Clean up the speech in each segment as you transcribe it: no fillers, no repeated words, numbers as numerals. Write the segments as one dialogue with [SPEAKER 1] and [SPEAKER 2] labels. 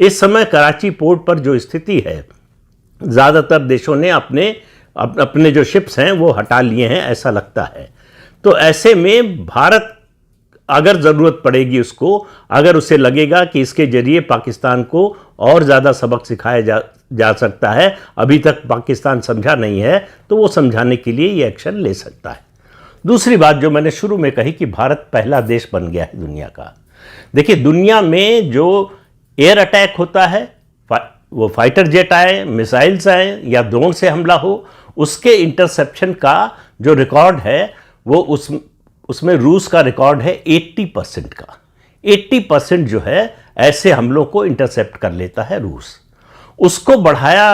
[SPEAKER 1] इस समय कराची पोर्ट पर जो स्थिति है, ज़्यादातर देशों ने अपने जो शिप्स हैं वो हटा लिए हैं, ऐसा लगता है। तो ऐसे में भारत अगर ज़रूरत पड़ेगी उसको, अगर उसे लगेगा कि इसके जरिए पाकिस्तान को और ज़्यादा सबक सिखाया जा सकता है, अभी तक पाकिस्तान समझा नहीं है, तो वो समझाने के लिए ये एक्शन ले सकता है। दूसरी बात जो मैंने शुरू में कही कि भारत पहला देश बन गया है दुनिया का। देखिए, दुनिया में जो एयर अटैक होता है, वो फाइटर जेट आए, मिसाइल्स आए या ड्रोन से हमला हो, उसके इंटरसेप्शन का जो रिकॉर्ड है वो उसमें रूस का रिकॉर्ड है 80% का। 80% जो है ऐसे हमलों को इंटरसेप्ट कर लेता है रूस। उसको बढ़ाया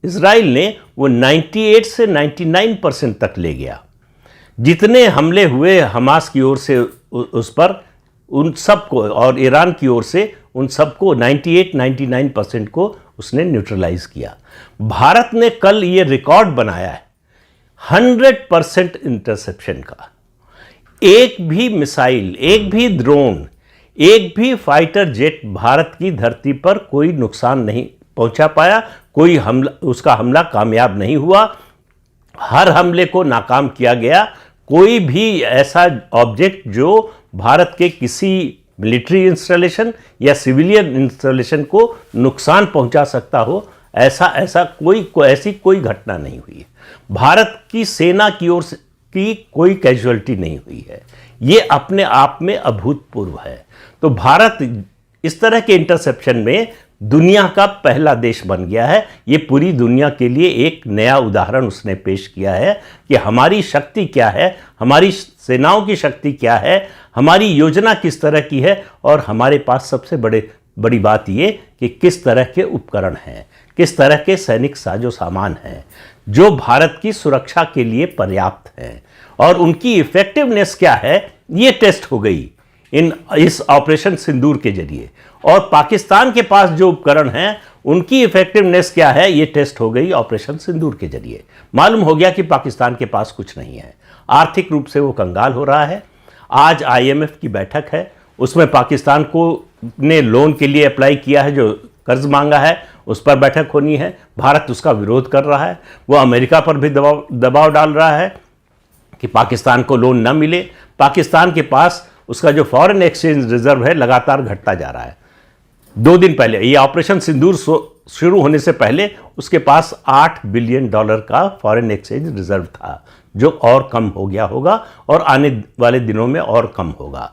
[SPEAKER 1] इजराइल ने, वो 98 से 99% तक ले गया। जितने हमले हुए हमास की ओर से उस पर, उन सबको, और ईरान की ओर से उन सबको 98-99% को उसने न्यूट्रलाइज किया। भारत ने कल ये रिकॉर्ड बनाया है 100% इंटरसेप्शन का। एक भी मिसाइल, एक भी ड्रोन, एक भी फाइटर जेट भारत की धरती पर कोई नुकसान नहीं पहुंचा पाया, कोई उसका हमला कामयाब नहीं हुआ। हर हमले को नाकाम किया गया। कोई भी ऐसा ऑब्जेक्ट जो भारत के किसी मिलिट्री इंस्टॉलेशन या सिविलियन इंस्टॉलेशन को नुकसान पहुंचा सकता हो, ऐसी कोई घटना नहीं हुई है। भारत की सेना की ओर की कोई कैजुअलिटी नहीं हुई है। ये अपने आप में अभूतपूर्व है। तो भारत इस तरह के इंटरसेप्शन में दुनिया का पहला देश बन गया है। ये पूरी दुनिया के लिए एक नया उदाहरण उसने पेश किया है कि हमारी शक्ति क्या है, हमारी सेनाओं की शक्ति क्या है, हमारी योजना किस तरह की है, और हमारे पास सबसे बड़ी बात ये कि किस तरह के उपकरण हैं, किस तरह के सैनिक साजो सामान हैं जो भारत की सुरक्षा के लिए पर्याप्त हैं, और उनकी इफेक्टिवनेस क्या है ये टेस्ट हो गई इस ऑपरेशन सिंदूर के जरिए। और पाकिस्तान के पास जो उपकरण हैं उनकी इफेक्टिवनेस क्या है ये टेस्ट हो गई ऑपरेशन सिंदूर के जरिए। मालूम हो गया कि पाकिस्तान के पास कुछ नहीं है, आर्थिक रूप से वो कंगाल हो रहा है। आज IMF की बैठक है, उसमें पाकिस्तान को ने लोन के लिए अप्लाई किया है, जो कर्ज मांगा है उस पर बैठक होनी है। भारत उसका विरोध कर रहा है। वो अमेरिका पर भी दबाव डाल रहा है कि पाकिस्तान को लोन न मिले। पाकिस्तान के पास उसका जो फॉरेन एक्सचेंज रिजर्व है लगातार घटता जा रहा है। 2 दिन पहले, ये ऑपरेशन सिंदूर शुरू होने से पहले उसके पास $8 बिलियन का फॉरेन एक्सचेंज रिजर्व था, जो और कम हो गया होगा और आने वाले दिनों में और कम होगा।